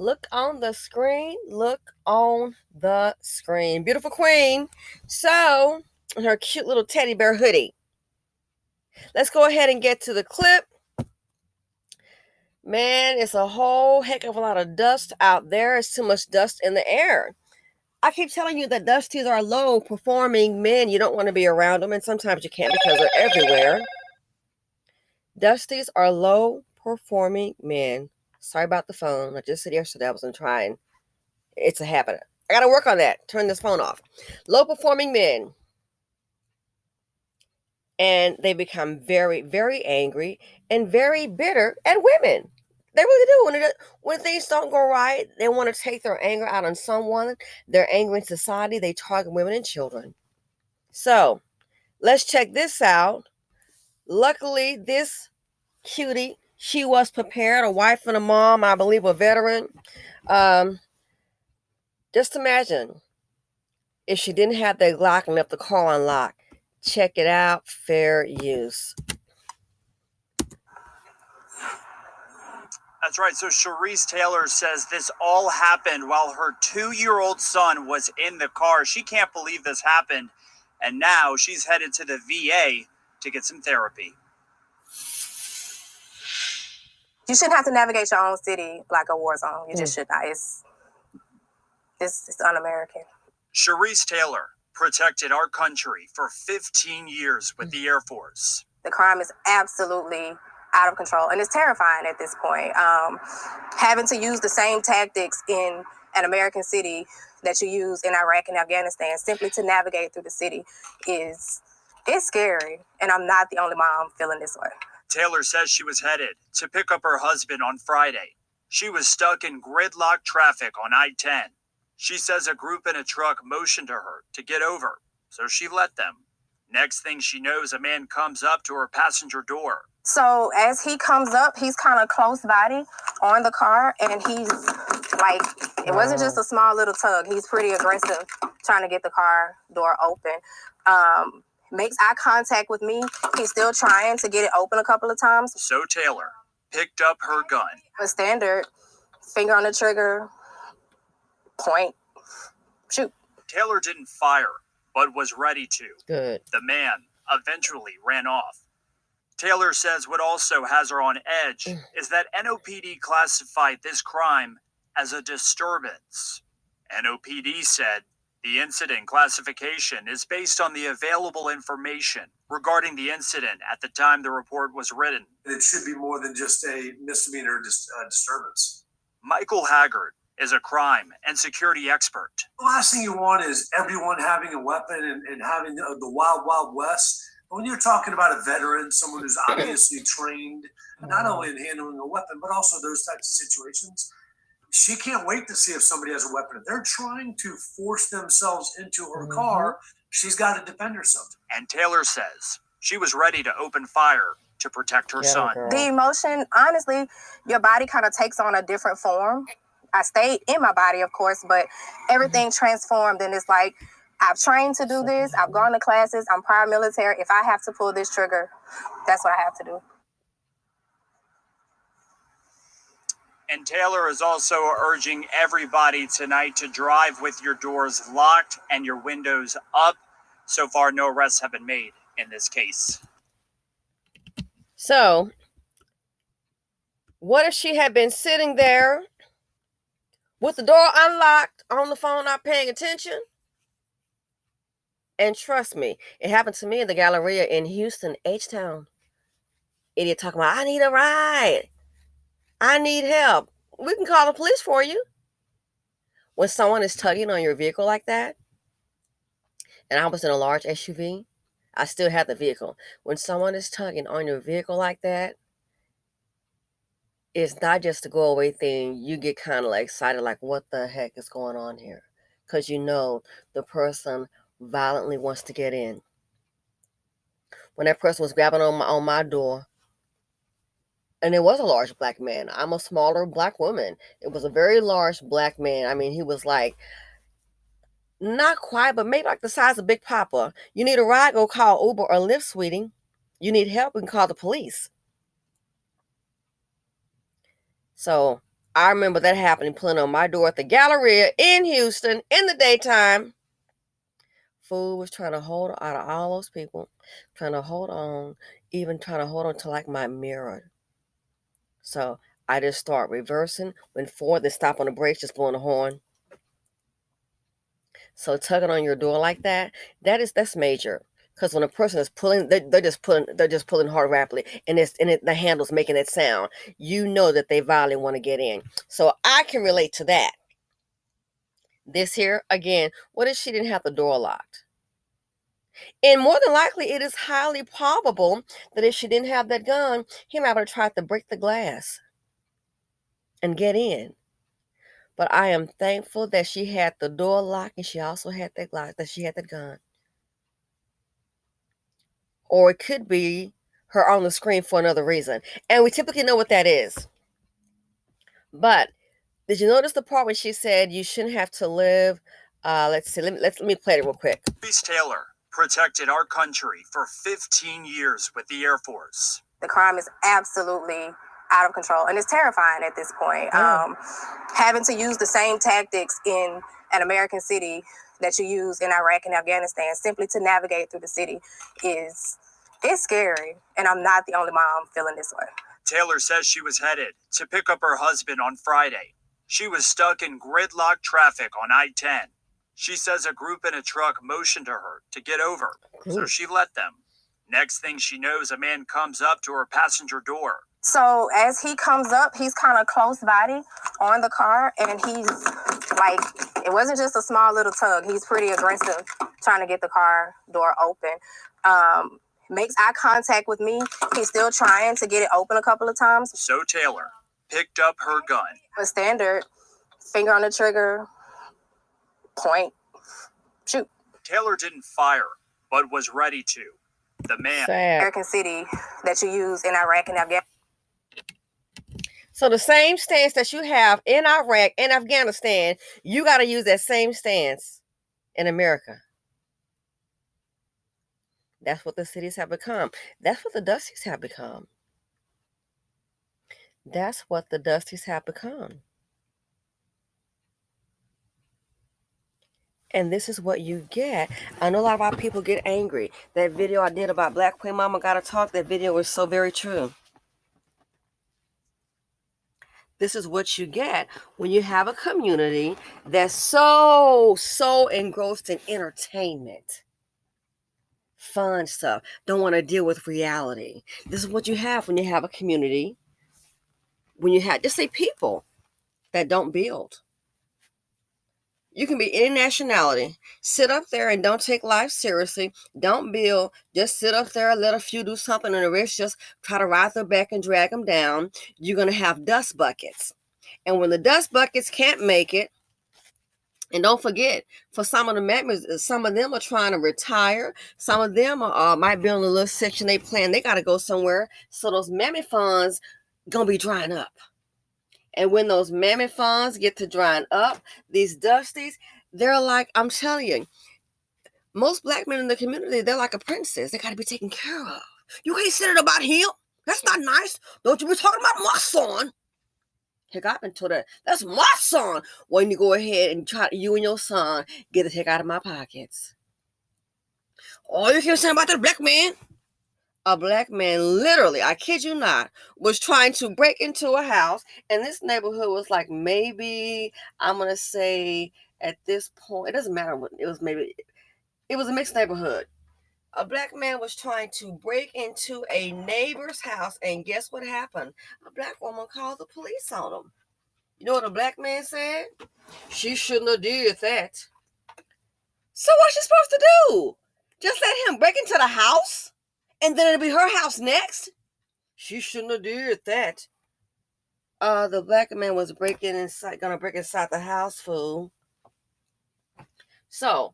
Look on the screen. Look on the screen. Beautiful queen. So, her cute little teddy bear hoodie. Let's go ahead and get to the clip. Man, it's a whole heck of a lot of dust out there. It's too much dust in the air. I keep telling you that dusties are low performing men. You don't want to be around them, and sometimes you can't because they're everywhere. Dusties are low performing men. Sorry about the phone. I just said yesterday I wasn't trying. It's a habit. I got to work on that. Turn this phone off. Low performing men. And they become very, very angry and very bitter at women. They really do. When things don't go right, they want to take their anger out on someone. They're angry in society. They target women and children. So let's check this out. Luckily, this cutie, she was prepared, a wife and a mom, I believe a veteran. Just imagine if she didn't have the Glock and left the car unlocked. Check it out. Fair use. That's right. So Sharice Taylor says this all happened while her 2-year-old son was in the car. She can't believe this happened. And now she's headed to the VA to get some therapy. You shouldn't have to navigate your own city like a war zone. You just should not. It's un-American. Sharice Taylor protected our country for 15 years with the Air Force. The crime is absolutely out of control, and it's terrifying at this point. Having to use the same tactics in an American city that you use in Iraq and Afghanistan simply to navigate through the city it's scary, and I'm not the only mom feeling this way. Taylor says she was headed to pick up her husband on Friday. She was stuck in gridlock traffic on I-10. She says a group in a truck motioned to her to get over, so she let them. Next thing she knows, a man comes up to her passenger door. So as he comes up, he's kind of close body on the car, and he's like, it wasn't just a small little tug. He's pretty aggressive trying to get the car door open. Makes eye contact with me. He's still trying to get it open a couple of times. So Taylor picked up her gun. A standard, finger on the trigger, point, shoot. Taylor didn't fire, but was ready to. Good. The man eventually ran off. Taylor says what also has her on edge is that NOPD classified this crime as a disturbance. NOPD said the incident classification is based on the available information regarding the incident at the time the report was written. It should be more than just a misdemeanor disturbance. Michael Haggard is a crime and security expert. The last thing you want is everyone having a weapon and having the wild, wild west. But when you're talking about a veteran, someone who's obviously trained, not only in handling a weapon, but also those types of situations, she can't wait to see if somebody has a weapon. If they're trying to force themselves into her car, she's got to defend herself. And Taylor says she was ready to open fire to protect her son. Girl. The emotion, honestly, your body kind of takes on a different form. I stayed in my body, of course, but everything transformed, and it's like, I've trained to do this. I've gone to classes. I'm prior military. If I have to pull this trigger, that's what I have to do. And Taylor is also urging everybody tonight to drive with your doors locked and your windows up. So far, no arrests have been made in this case. So, what if she had been sitting there with the door unlocked, on the phone, not paying attention? And trust me, it happened to me in the Galleria in Houston, H-Town. Idiot talking about, I need a ride. I need help. We can call the police for you. When someone is tugging on your vehicle like that, and I was in a large SUV, I still had the vehicle. When someone is tugging on your vehicle like that, it's not just a go away thing. You get kind of like excited, like, what the heck is going on here? Because you know the person violently wants to get in. When that person was grabbing on my door, and it was a large black man. I'm a smaller black woman. It was a very large black man. I mean, he was like, not quite, but maybe like the size of Big Papa. You need a ride, go call Uber or Lyft, sweetie. You need help, we can call the police. So I remember that happening, pulling on my door at the Galleria in Houston in the daytime. Fool was trying to hold out of all those people, trying to hold on, even trying to hold on to like my mirror. So I just start reversing, went forward, then stop on the brakes, just blowing the horn. So tugging on your door like that's major. Because when a person is pulling, they're just pulling hard rapidly, and the handle's making that sound. You know that they violently want to get in. So I can relate to that. This here again, what if she didn't have the door locked? And more than likely, it is highly probable that if she didn't have that gun, he might have tried to break the glass and get in. But I am thankful that she had the door locked and she also had that glass, that she had that gun. Or it could be her on the screen for another reason. And we typically know what that is. But did you notice the part when she said you shouldn't have to live? Let's see. Let me play it real quick. Reese Taylor protected our country for 15 years with the Air Force. The crime is absolutely out of control, and it's terrifying at this point. Yeah. Having to use the same tactics in an American city that you use in Iraq and Afghanistan simply to navigate through the city it's scary, and I'm not the only mom feeling this way. Taylor says she was headed to pick up her husband on Friday. She was stuck in gridlock traffic on I-10. She says a group in a truck motioned to her to get over, so she let them. Next thing she knows, a man comes up to her passenger door. So as he comes up, he's kind of close body on the car, and he's like, it wasn't just a small little tug. He's pretty aggressive, trying to get the car door open. Makes eye contact with me. He's still trying to get it open a couple of times. So Taylor picked up her gun. A standard, finger on the trigger, point, shoot. Taylor didn't fire, but was ready to. The man. American city that you use in Iraq and Afghanistan. So the same stance that you have in Iraq and Afghanistan, you got to use that same stance in America. That's what the cities have become. That's what the Dusties have become. That's what the Dusties have become. And this is what you get. I know a lot of our people get angry. That video I did about Black Queen Mama Gotta Talk, that video was so very true. This is what you get when you have a community that's so engrossed in entertainment. Fun stuff. Don't want to deal with reality. This is what you have when you have a community. When you have, just say, people that don't build. You can be any nationality. Sit up there and don't take life seriously. Don't build. Just sit up there, let a few do something, and the rest just try to ride their back and drag them down. You're going to have dust buckets. And when the dust buckets can't make it, and don't forget, for some of the members, some of them are trying to retire. Some of them might be on a little Section 8 plan. They got to go somewhere. So those mammy funds going to be drying up. And when those mammy funds get to drying up, these Dusties, they're like, I'm telling you, most Black men in the community, they're like a princess. They got to be taken care of. You can't say it about him. That's not nice. Don't you be talking about my son. Heck, I've been told that. That's my son. Why don't you go ahead and try, you and your son, get the heck out of my pockets. Oh, you can't say about that Black man. A Black man, literally, I kid you not, was trying to break into a house. And this neighborhood was like, maybe, I'm going to say at this point, it doesn't matter what, it was a mixed neighborhood. A Black man was trying to break into a neighbor's house, and guess what happened? A Black woman called the police on him. You know what a Black man said? She shouldn't have did that. So what's she supposed to do? Just let him break into the house? And then it'll be her house next? She shouldn't have did that. The Black man was gonna break inside the house, fool. So,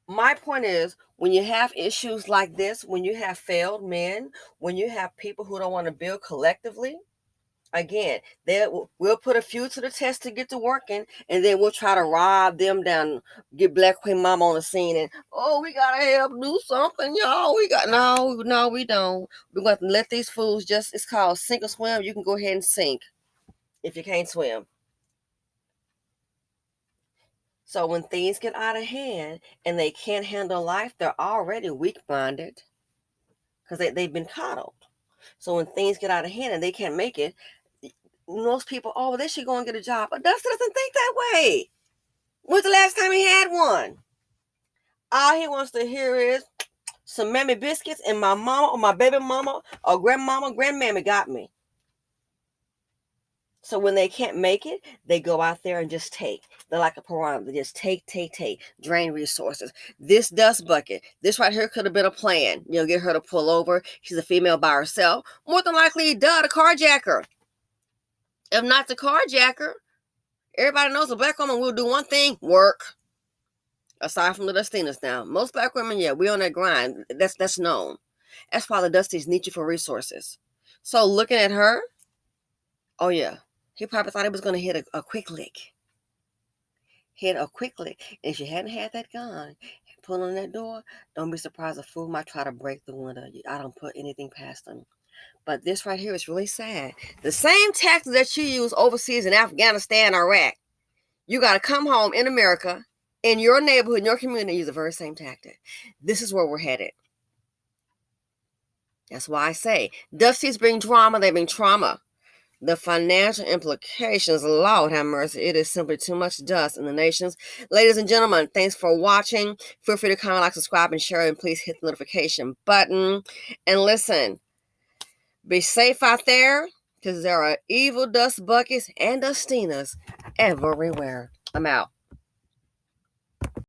my point is, when you have issues like this, when you have failed men, when you have people who don't want to build collectively, again, we'll put a few to the test to get to working, and then we'll try to rob them down, get Black Queen Mama on the scene, and, oh, we got to help do something, y'all. No, we don't. We're going to let these fools it's called sink or swim. You can go ahead and sink. if you can't swim. So when things get out of hand and they can't handle life, they're already weak-minded because they've been coddled. So when things get out of hand and they can't make it, most people, oh, they should go and get a job. But Dusty doesn't think that way. When's the last time he had one? All he wants to hear is some mammy biscuits and my mama or my baby mama or grandmama, grandmammy got me. So when they can't make it, they go out there and just take. They're like a piranha. They just take, drain resources. This dust bucket, this right here could have been a plan. You know, get her to pull over. She's a female by herself. More than likely, the carjacker. If not the carjacker, everybody knows a black woman will do one thing, work. Aside from the Dustinas now. Most black women, yeah, we on that grind. That's known. That's why the Dusties need you for resources. So looking at her, oh yeah, he probably thought he was going to hit a quick lick. Hit a quick lick. And if you hadn't had that gun, pull on that door, don't be surprised a fool might try to break the window. I don't put anything past them. But this right here is really sad. The same tactics that you use overseas in Afghanistan, Iraq, you got to come home in America, in your neighborhood, in your community, use the very same tactic. This is where we're headed. That's why I say, Dusties bring drama, they bring trauma. The financial implications, Lord have mercy, it is simply too much dust in the nations. Ladies and gentlemen, thanks for watching. Feel free to comment, like, subscribe, and share, and please hit the notification button. And listen, be safe out there, because there are evil dust buckets and Dustinas everywhere. I'm out.